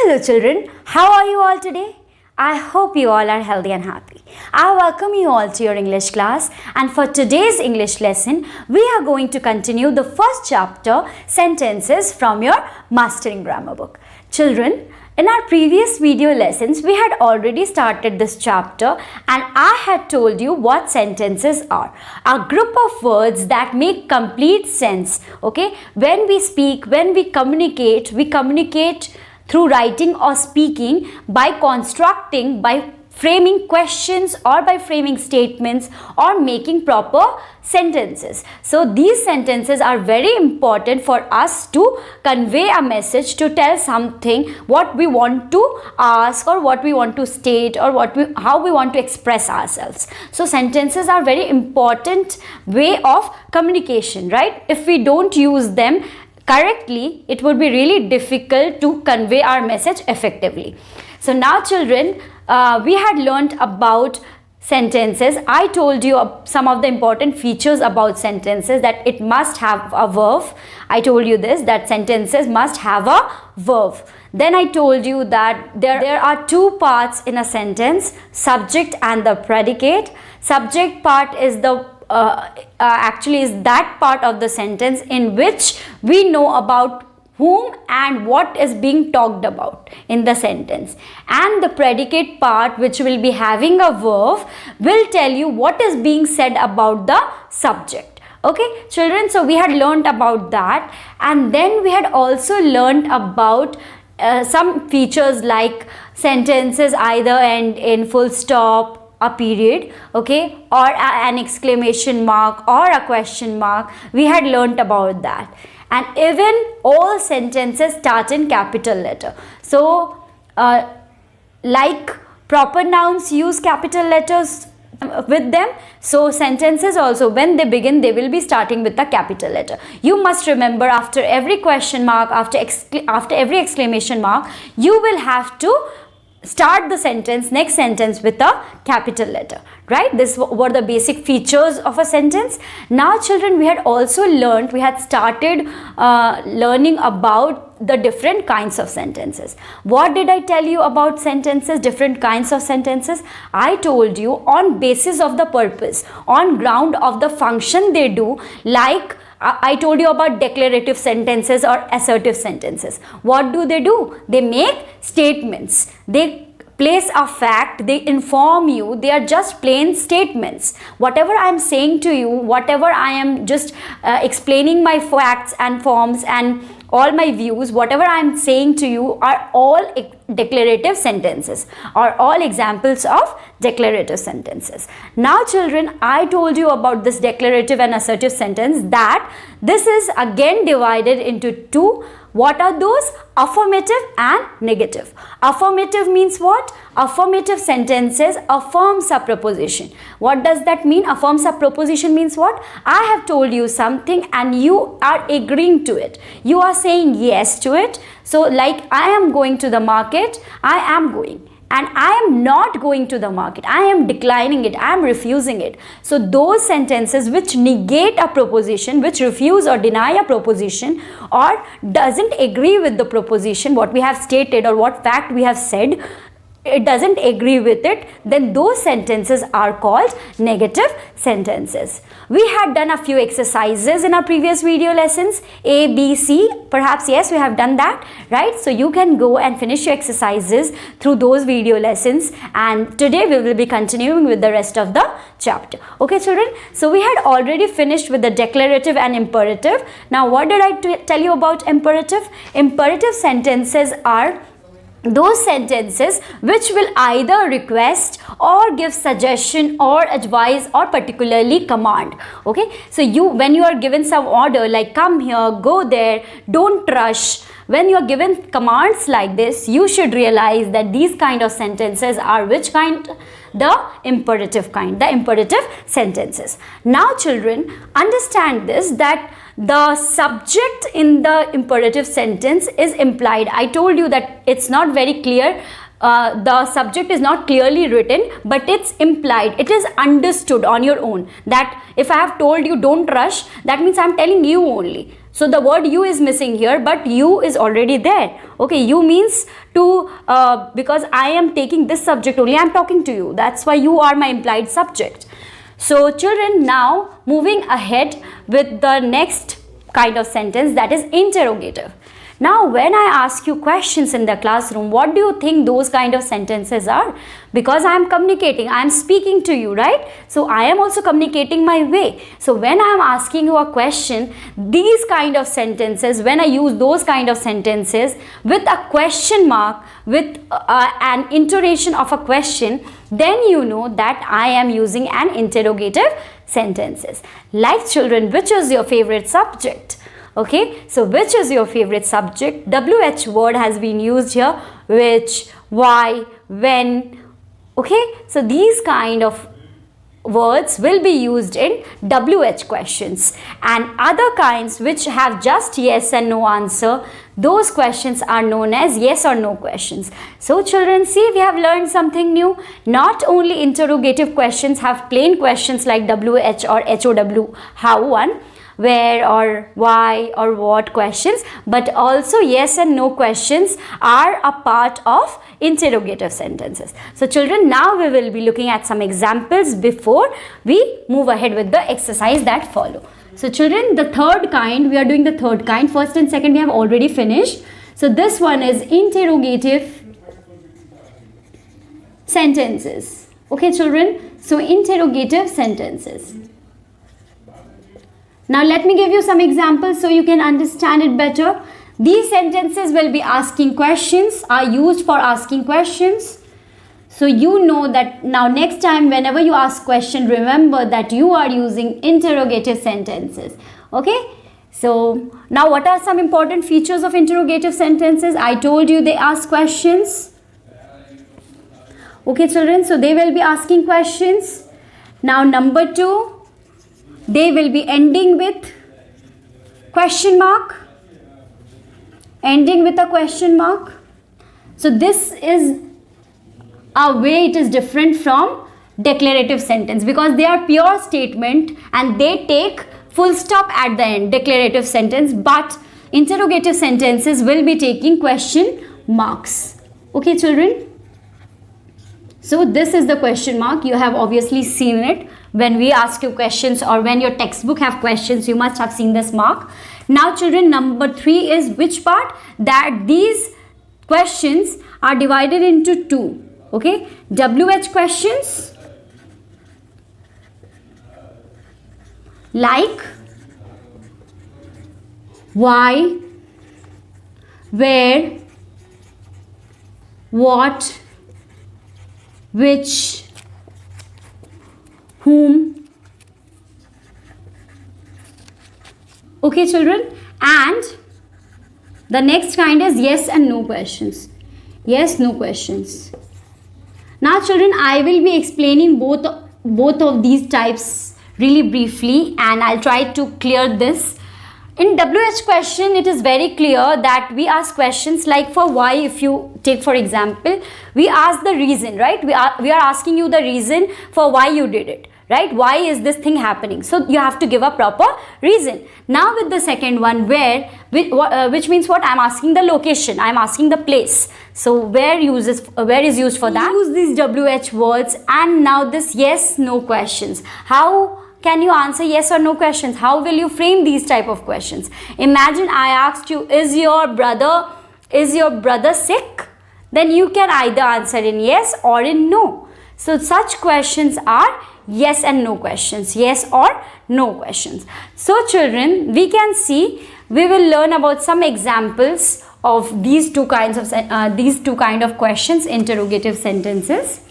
Hello children, how are you all today? I hope you all are healthy and happy. I welcome you all to your English class, and for today's English lesson, we are going to continue the first chapter, Sentences, from your Mastering Grammar book. Children, in our previous video lessons, we had already started this chapter and I had told you what sentences are. A group of words that make complete sense. Okay, when we speak, when we communicate through writing or speaking by constructing, by framing questions or by framing statements or making proper sentences. So these sentences are very important for us to convey a message, to tell something, what we want to ask or what we want to state or how we want to express ourselves. So sentences are very important way of communication, right? If we don't use them correctly, it would be really difficult to convey our message effectively. So now children, we had learnt about sentences. I told you some of the important features about sentences, that it must have a verb. I told you this, that sentences must have a verb. Then I told you that there are two parts in a sentence, subject and the predicate. Subject part is the actually is that part of the sentence in which we know about whom and what is being talked about in the sentence, and the predicate part, which will be having a verb, will tell you what is being said about the subject. Okay children, so we had learnt about that, and then we had also learnt about some features like sentences either end in full stop, a period, okay, or an exclamation mark or a question mark. We had learnt about that. And even all sentences start in capital letter. So like proper nouns use capital letters with them, so sentences also, when they begin, they will be starting with a capital letter. You must remember, after every question mark, after every exclamation mark, you will have to start the sentence, next sentence, with a capital letter, right? This were the basic features of a sentence. Now children, we had started learning about the different kinds of sentences. What did I tell you about sentences, different kinds of sentences? I told you on basis of the purpose, on ground of the function they do, like I told you about declarative sentences or assertive sentences. What do? They make statements. They place a fact, they inform you, they are just plain statements. Whatever I am saying to you, whatever I am just explaining my facts and forms and all my views, whatever I am saying to you are all declarative sentences, or all examples of declarative sentences. Now children, I told you about this declarative and assertive sentence, that this is again divided into two. What are those? Affirmative and negative. Affirmative means what? Affirmative sentences affirms a proposition. What does that mean? Affirms a proposition means what? I have told you something and you are agreeing to it. You are saying yes to it. So like, I am going to the market, I am going. And I am not going to the market, I am declining it, I am refusing it. So those sentences which negate a proposition, which refuse or deny a proposition, or doesn't agree with the proposition, what we have stated or what fact we have said, it doesn't agree with it, then those sentences are called negative sentences. We had done a few exercises in our previous video lessons, A, B, C, perhaps yes, we have done that, right? So you can go and finish your exercises through those video lessons, and today we will be continuing with the rest of the chapter. Okay children, so we had already finished with the declarative and imperative. Now what did I tell you about imperative? Imperative sentences are those sentences which will either request or give suggestion or advice or particularly command. Okay, so when you are given some order like come here, go there, don't rush, when you are given commands like this, you should realize that these kind of sentences are which kind? The imperative kind, the imperative sentences. Now children, understand this, that the subject in the imperative sentence is implied. I told you that it's not very clear. The subject is not clearly written, but it's implied. It is understood on your own. That if I have told you don't rush, that means I'm telling you only. So the word you is missing here, but you is already there. Okay, you means to, because I am taking this subject only, I am talking to you. That's why you are my implied subject. So children, now moving ahead with the next kind of sentence, that is interrogative. Now when I ask you questions in the classroom, what do you think those kind of sentences are? Because I am communicating, I am speaking to you, right? So I am also communicating my way. So when I am asking you a question, these kind of sentences, when I use those kind of sentences with a question mark, with an intonation of a question, then you know that I am using an interrogative sentences. Like children, which is your favorite subject? Okay, so which is your favorite subject? WH word has been used here. Which, why, when. Okay, so these kind of words will be used in WH questions, and other kinds which have just yes and no answer, those questions are known as yes or no questions. So children, see, we have learned something new. Not only interrogative questions have plain questions like WH or HOW, how one, where or why or what questions, but also yes and no questions are a part of interrogative sentences. So children, now we will be looking at some examples before we move ahead with the exercise that follow. So children, the third kind, we are doing the third kind. First and second we have already finished. So this one is interrogative sentences. Okay children, so interrogative sentences. Now let me give you some examples so you can understand it better. These sentences will be asking questions, are used for asking questions. So you know that now next time whenever you ask question, remember that you are using interrogative sentences. Okay. So now what are some important features of interrogative sentences? I told you they ask questions. Okay children, so they will be asking questions. Now number 2. They will be ending with question mark, ending with a question mark. So this is a way it is different from declarative sentence, because they are pure statement and they take full stop at the end, declarative sentence, but interrogative sentences will be taking question marks. Okay children, so this is the question mark. You have obviously seen it. When we ask you questions or when your textbook have questions, you must have seen this mark. Now children, number 3 is which part? That these questions are divided into 2. Okay, WH questions like why, where, what, which, whom. Okay children, and the next kind is yes and no questions. Yes, no questions. Now children, I will be explaining both of these types really briefly, and I'll try to clear this. In WH question, it is very clear that we ask questions like for why. If you take for example, we ask the reason, right? We are asking you the reason for why you did it, right? Why is this thing happening? So you have to give a proper reason. Now with the second one, where, which means what? I'm asking the location, I'm asking the place. So where is used for that? Use these WH words. And now this yes no questions. How can you answer yes or no questions? How will you frame these type of questions? Imagine I asked you, is your brother sick? Then you can either answer in yes or in no. So such questions are yes and no questions, yes or no questions. So children, we can see, we will learn about some examples of these two kind of questions, interrogative sentences.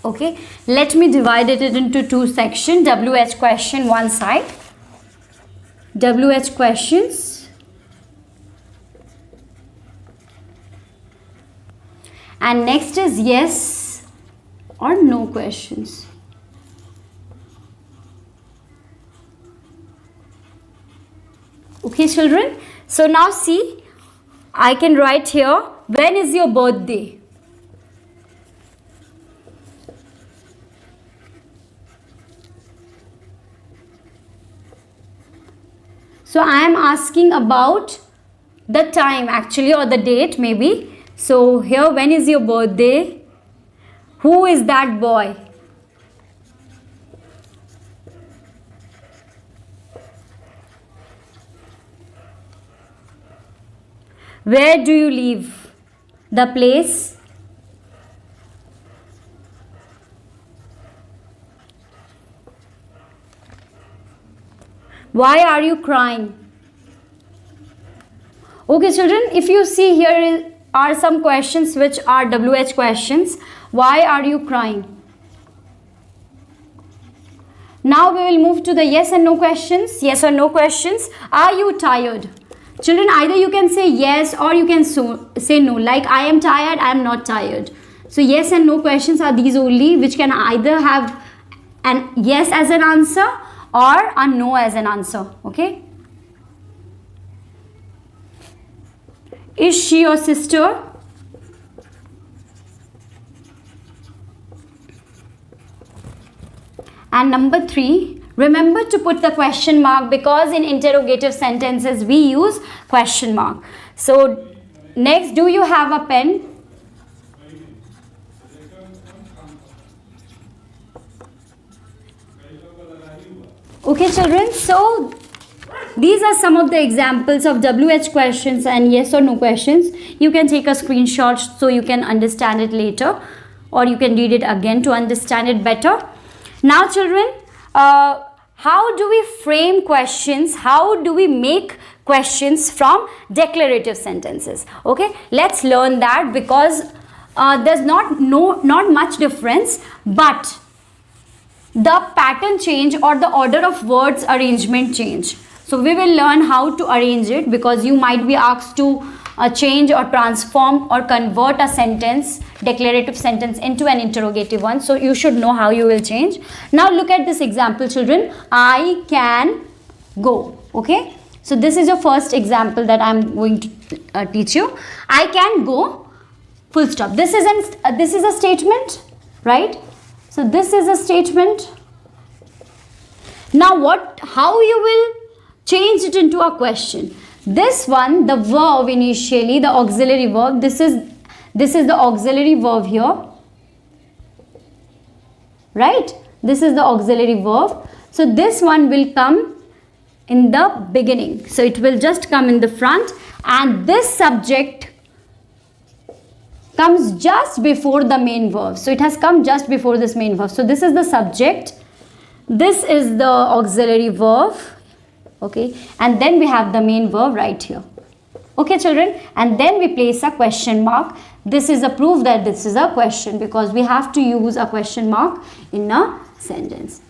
Okay, let me divide it into 2 sections. WH question one side, WH questions, and next is yes or no questions. Okay children, so now see, I can write here, when is your birthday? So I am asking about the time actually, or the date maybe. So here, when is your birthday? Who is that boy? Where do you live? The place. Why are you crying? Okay children, if you see, here are some questions which are WH questions. Why are you crying? Now we will move to the yes and no questions. Yes or no questions. Are you tired? Children, either you can say yes or you can say no. Like, I am tired, I am not tired. So yes and no questions are these only, which can either have an yes as an answer or a no as an answer. Okay. Is she your sister? And number 3, remember to put the question mark, because in interrogative sentences we use question mark. So next, do you have a pen? Okay children, so these are some of the examples of WH questions and yes or no questions. You can take a screenshot so you can understand it later, or you can read it again to understand it better. Now children, how do we frame questions? How do we make questions from declarative sentences? Okay, let's learn that, because there's not much difference, but the pattern change or the order of words arrangement change. So we will learn how to arrange it, because you might be asked to change or transform or convert a sentence, declarative sentence, into an interrogative one. So you should know how you will change. Now look at this example children. I can go. Okay. So this is your first example that I am going to teach you. I can go, full stop. This is a statement, right? So this is a statement. Now how you will change it into a question? This one, the verb initially, the auxiliary verb, this is the auxiliary verb here, right? This is the auxiliary verb. So this one will come in the beginning. So it will just come in the front, and this subject comes just before the main verb. So it has come just before this main verb. So this is the subject. This is the auxiliary verb. Okay, and then we have the main verb right here. Okay children, and then we place a question mark. This is a proof that this is a question, because we have to use a question mark in a sentence.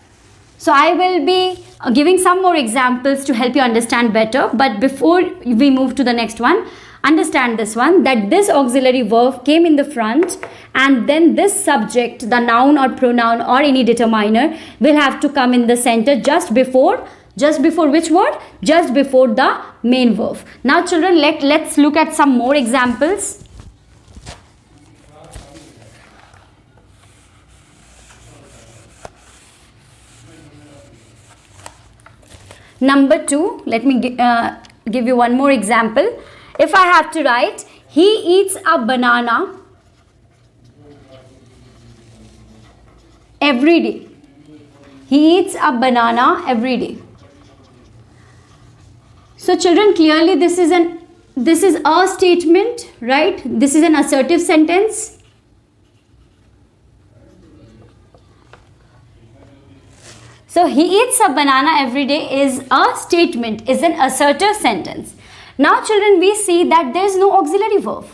So I will be giving some more examples to help you understand better, but before we move to the next one, understand this one, that this auxiliary verb came in the front, and then this subject, the noun or pronoun or any determiner, will have to come in the center just before which word? Just before the main verb. Now children, let's look at some more examples. Number 2, let me give you one more example. If I have to write, he eats a banana every day. He eats a banana every day. So children, clearly this is a statement, right? This is an assertive sentence. So he eats a banana every day is a statement, is an assertive sentence. Now children, we see that there is no auxiliary verb.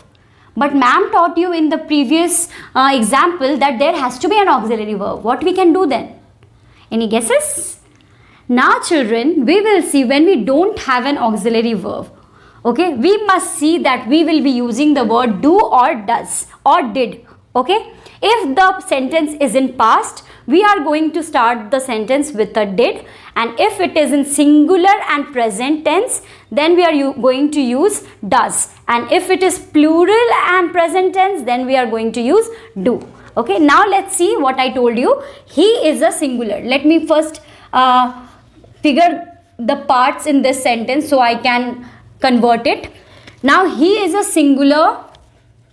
But ma'am taught you in the previous example that there has to be an auxiliary verb. What we can do then? Any guesses? Now children, we will see when we don't have an auxiliary verb. Okay, we must see that we will be using the word do or does or did. Okay, if the sentence is in past, we are going to start the sentence with a did, and if it is in singular and present tense, then we are going to use does, and if it is plural and present tense, then we are going to use do. Okay, now let's see what I told you. He is a singular. Let me first figure the parts in this sentence so I can convert it. Now he is a singular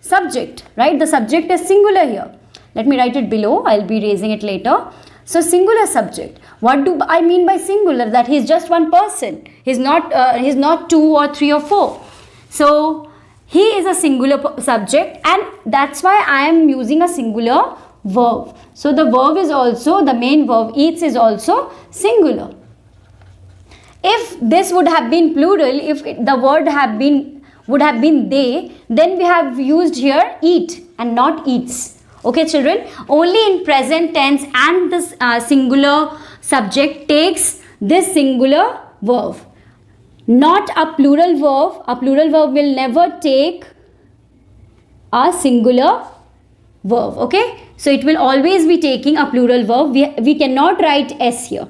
subject, right? The subject is singular here. Let me write it below. I'll be raising it later. So singular subject. What do I mean by singular? That he is just one person. He's not two or three or four. So he is a singular subject, and that's why I am using a singular verb. So the verb is also, the main verb eats is also singular. If this would have been plural, if the word would have been they, then we have used here eat and not eats. Okay children, only in present tense and this singular subject takes this singular verb, not a plural verb. A plural verb will never take a singular verb. Okay, so it will always be taking a plural verb. We cannot write s here.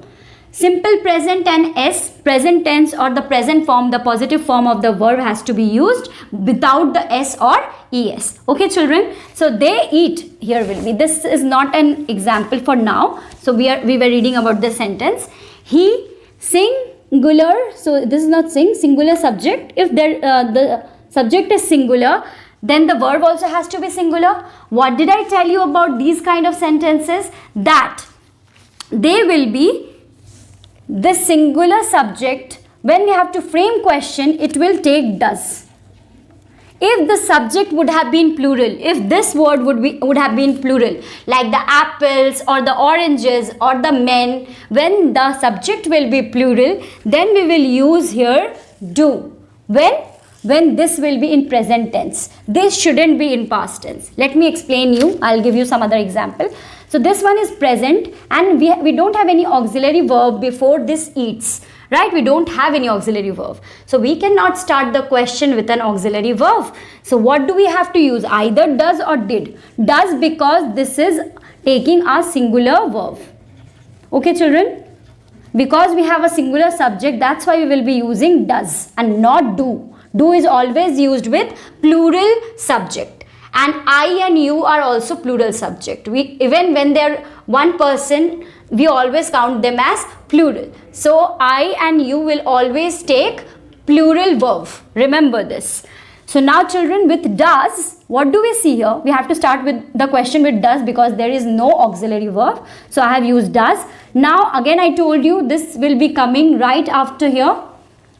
Simple present and s, present tense or the present form, the positive form of the verb has to be used without the s or es. Okay children, so they eat here will be. This is not an example for now. So we were reading about this sentence. He, singular, so this is not singular subject. If the subject is singular, then the verb also has to be singular. What did I tell you about these kind of sentences? That they will be the singular subject. When we have to frame question, it will take does. If the subject would have been plural, if this word would have been plural, like the apples or the oranges or the men, when the subject will be plural, then we will use here do. When this will be in present tense. This shouldn't be in past tense. Let me explain you. I'll give you some other example. So this one is present, and we don't have any auxiliary verb before this eats, right? We don't have any auxiliary verb. So we cannot start the question with an auxiliary verb. So what do we have to use? Either does or did. Does, because this is taking a singular verb. Okay children? Because we have a singular subject, that's why we will be using does and not do. Do is always used with plural subject. And I and you are also plural subject. Even when they're one person, we always count them as plural. So I and you will always take plural verb. Remember this. So now children, with does, what do we see here? We have to start with the question with does because there is no auxiliary verb. So I have used does. Now again I told you this will be coming right after here.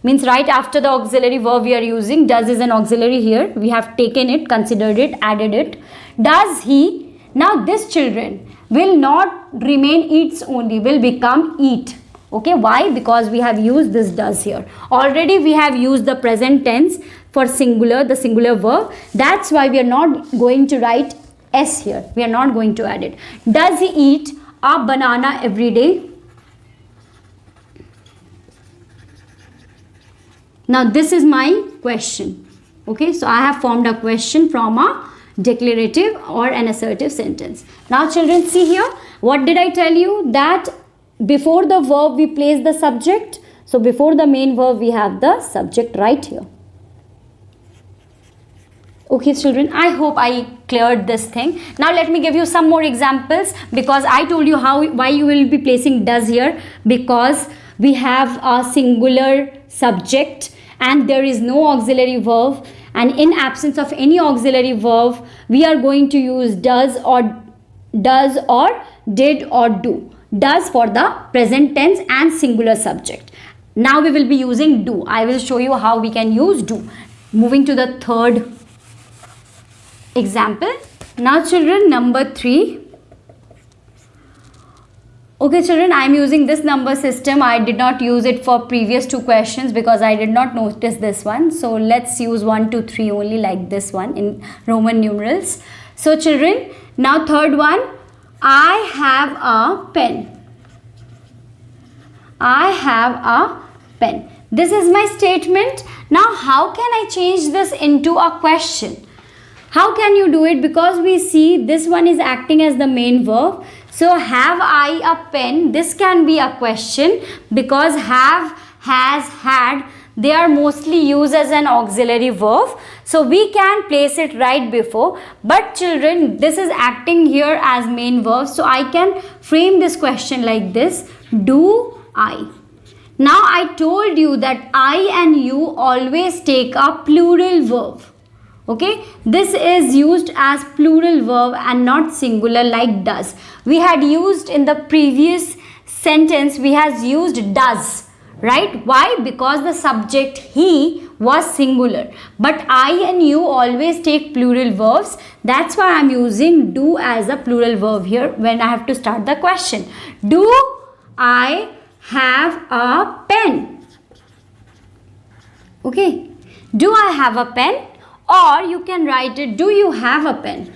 Means right after the auxiliary verb we are using. Does is an auxiliary here. We have taken it, considered it, added it. Does he. Now this children will not remain eats only, will become eat. Okay, why? Because we have used this does here. Already we have used the present tense for singular, the singular verb. That's why we are not going to write s here. We are not going to add it. Does he eat a banana every day? Now this is my question. Okay, so I have formed a question from a declarative or an assertive sentence. Now children, see here, what did I tell you? That before the verb we place the subject. So before the main verb we have the subject right here. Okay children, I hope I cleared this thing. Now let me give you some more examples, because I told you why you will be placing does here, because we have a singular subject and there is no auxiliary verb, and in absence of any auxiliary verb we are going to use does or did or do. Does for the present tense and singular subject. Now we will be using do. I will show you how we can use do. Moving to the third example. Now children, number 3. Okay children, I am using this number system. I did not use it for previous 2 questions because I did not notice this one. So let's use 1, 2, 3 only, like this one in Roman numerals. So children, now third one. I have a pen. I have a pen. This is my statement. Now how can I change this into a question? How can you do it? Because we see this one is acting as the main verb. So have I a pen? This can be a question, because have, has, had, they are mostly used as an auxiliary verb. So we can place it right before. But children, this is acting here as main verb. So I can frame this question like this. Do I? Now I told you that I and you always take a plural verb. Okay, this is used as plural verb and not singular like does. We had used in the previous sentence, we has used does, right? Why? Because the subject he was singular, but I and you always take plural verbs. That's why I'm using do as a plural verb here when I have to start the question. Do I have a pen? Okay, do I have a pen? Or you can write it, do you have a pen?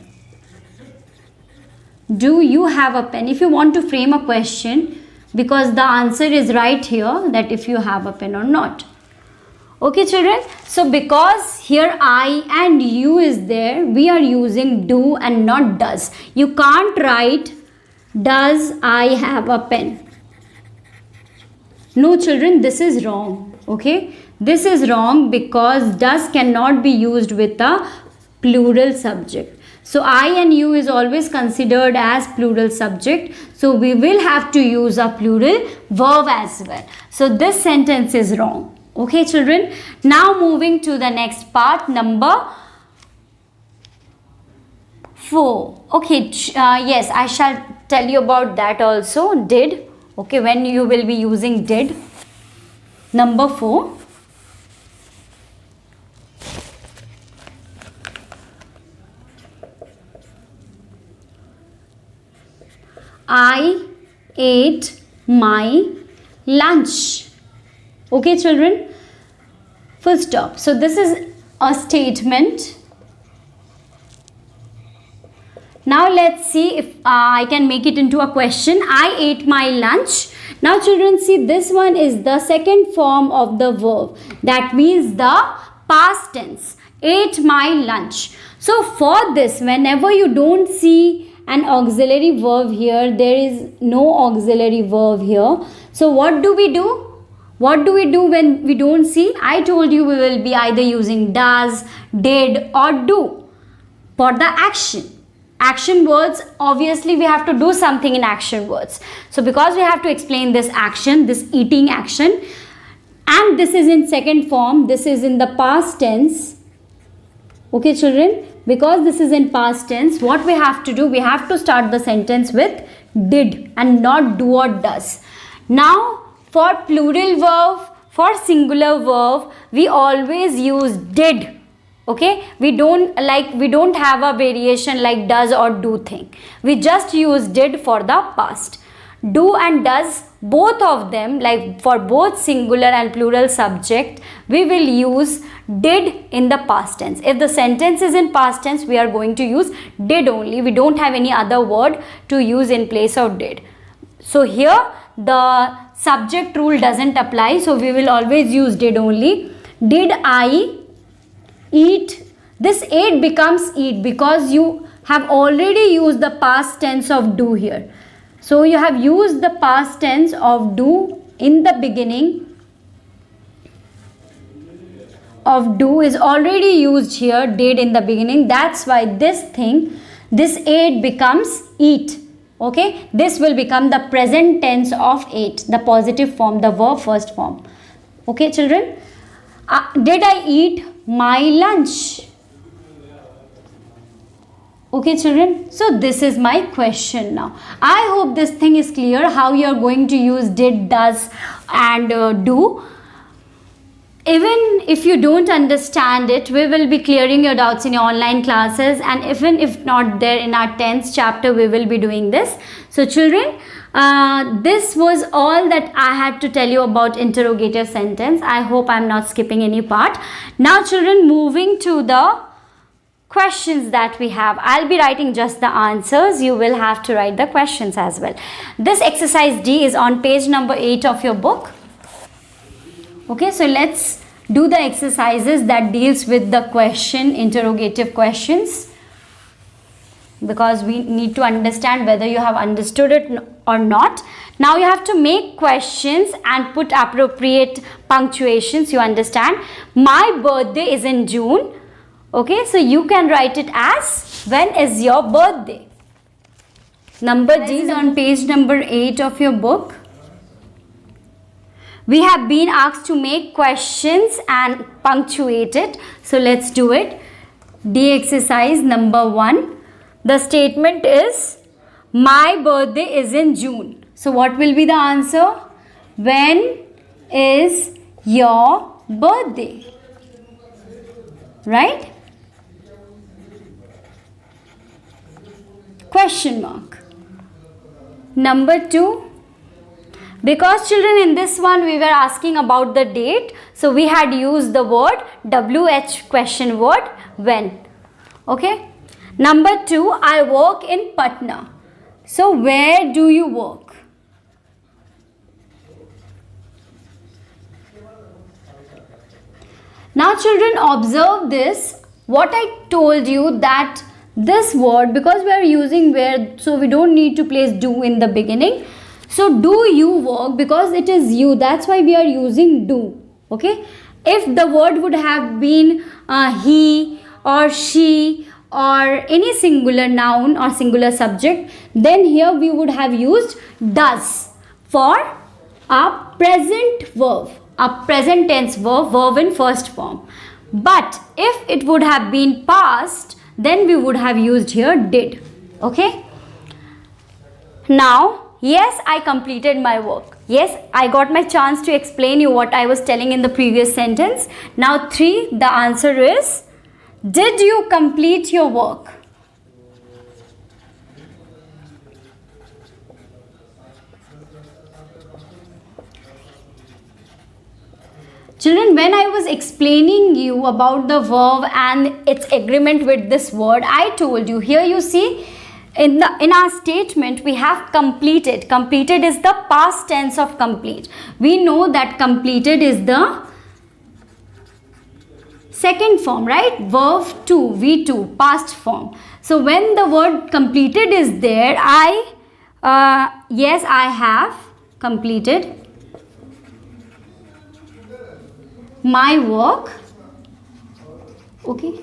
Do you have a pen? If you want to frame a question, because the answer is right here, that if you have a pen or not. Okay children, so because here I and you is there, we are using do and not does. You can't write does I have a pen. No children, this is wrong. Okay, this is wrong because does cannot be used with a plural subject. So I and you is always considered as plural subject. So we will have to use a plural verb as well. So this sentence is wrong. Okay children. Now moving to the next part, number 4. Okay, yes, I shall tell you about that also. Did. Okay, when you will be using did. Number 4. I ate my lunch. Okay children, full stop. So this is a statement. Now let's see if I can make it into a question. I ate my lunch. Now children, see, this one is the second form of the verb. That means the past tense. Ate my lunch. So for this, whenever you don't see an auxiliary verb here, there is no auxiliary verb here. So what do we do? What do we do when we don't see? I told you we will be either using does, did or do for the action. Action words, obviously we have to do something in action words. So because we have to explain this action, this eating action, and this is in second form, this is in the past tense. Okay children, because this is in past tense, what we have to do, we have to start the sentence with did and not do or does. Now for plural verb, for singular verb, we always use did. Okay, we don't have a variation like does or do thing. We just use did for the past. Do and does, both of them, like for both singular and plural subject, we will use did in the past tense. If the sentence is in past tense, we are going to use did only. We don't have any other word to use in place of did. So here the subject rule doesn't apply, so we will always use did only. Did I eat? This ate becomes eat because you have already used the past tense of do here. So you have used the past tense of do in the beginning of do is already used here, did in the beginning. That's why this ate becomes eat. Okay, this will become the present tense of ate, the positive form, the verb first form. Okay children, did I eat my lunch? Okay children, so this is my question now. I hope this thing is clear how you are going to use did, does and do. Even if you don't understand it, we will be clearing your doubts in your online classes, and even if not there in our 10th chapter, we will be doing this. So children, this was all that I had to tell you about interrogative sentence. I hope I'm not skipping any part. Now children, moving to the questions that we have. I'll be writing just the answers. You will have to write the questions as well. This exercise D is on page number 8 of your book. Okay, so let's do the exercises that deals with the question, interrogative questions, because we need to understand whether you have understood it or not. Now you have to make questions and put appropriate punctuations. You understand? My birthday is in June. Okay, so you can write it as when is your birthday. Number D is on page number 8 of your book. We have been asked to make questions and punctuate it. So let's do it. D exercise number 1. The statement is, my birthday is in June. So what will be the answer? When is your birthday? Right? Question mark. Number 2. Because children, in this one we were asking about the date, so we had used the word WH question word, when. Okay. Number 2, I work in Patna. So where do you work? Now children, observe this. What I told you, that this word, because we are using where, so we don't need to place do in the beginning. So do you work, because it is you, that's why we are using do. Okay. If the word would have been he or she or any singular noun or singular subject, then here we would have used does for a present verb, a present tense verb, verb in first form. But if it would have been past, then we would have used here did. Okay. Now, yes, I completed my work. Yes, I got my chance to explain you what I was telling in the previous sentence. Now 3, the answer is, did you complete your work? Children, when I was explaining you about the verb and its agreement with this word, I told you, here you see, in our statement we have completed. Completed is the past tense of complete. We know that completed is the second form, right? Verb 2, V2, past form. So when the word completed is there, yes, I have completed my work. Okay.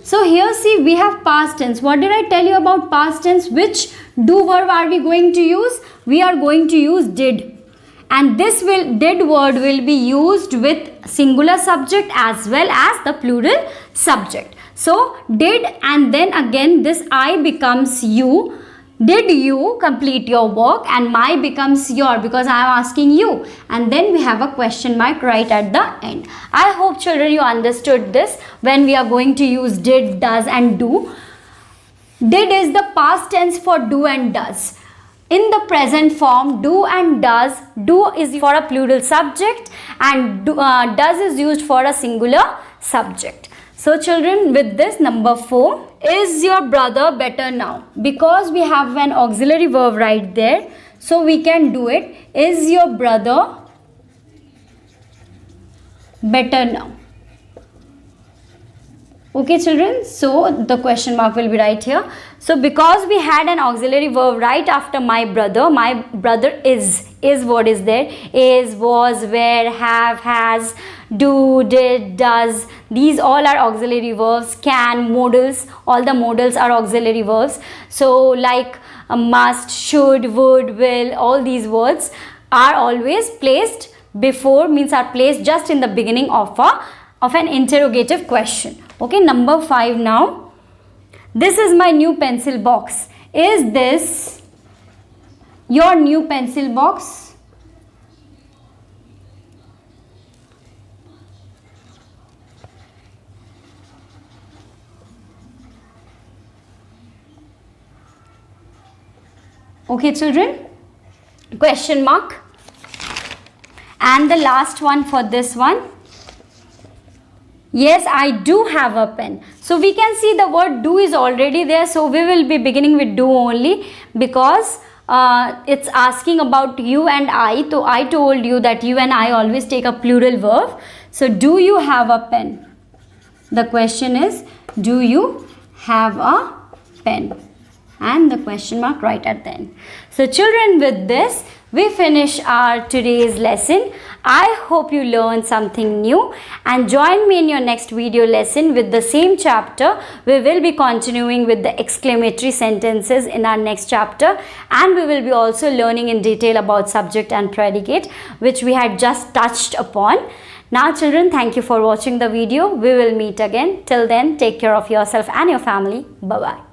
So here see, we have past tense. What did I tell you about past tense? Which do verb are we going to use? We are going to use did. And this did word will be used with singular subject as well as the plural subject. So did, and then again this I becomes you. Did you complete your work? And my becomes your, because I am asking you. And then we have a question mark right at the end. I hope children you understood this when we are going to use did, does and do. Did is the past tense for do and does. In the present form, do and does, do is for a plural subject and does is used for a singular subject. So children, with this, number 4, is your brother better now? Because we have an auxiliary verb right there, so we can do it. Is your brother better now? Okay children, so the question mark will be right here. So because we had an auxiliary verb right after my brother is word is there. Is, was, were, have, has, do, did, does. These all are auxiliary verbs. Can, modals, all the modals are auxiliary verbs. So like must, should, would, will, all these words are always placed before, means are placed just in the beginning of an interrogative question. Okay, number 5 now. This is my new pencil box. Is this your new pencil box? Okay children, question mark. And the last one for this one. Yes, I do have a pen. So we can see the word do is already there. So we will be beginning with do only, because it's asking about you and I. So I told you that you and I always take a plural verb. So do you have a pen? The question is, do you have a pen? And the question mark right at the end. So children, with this we finish our today's lesson. I hope you learned something new, and join me in your next video lesson with the same chapter. We will be continuing with the exclamatory sentences in our next chapter, and we will be also learning in detail about subject and predicate, which we had just touched upon. Now children, thank you for watching the video. We will meet again. Till then, take care of yourself and your family. Bye-bye.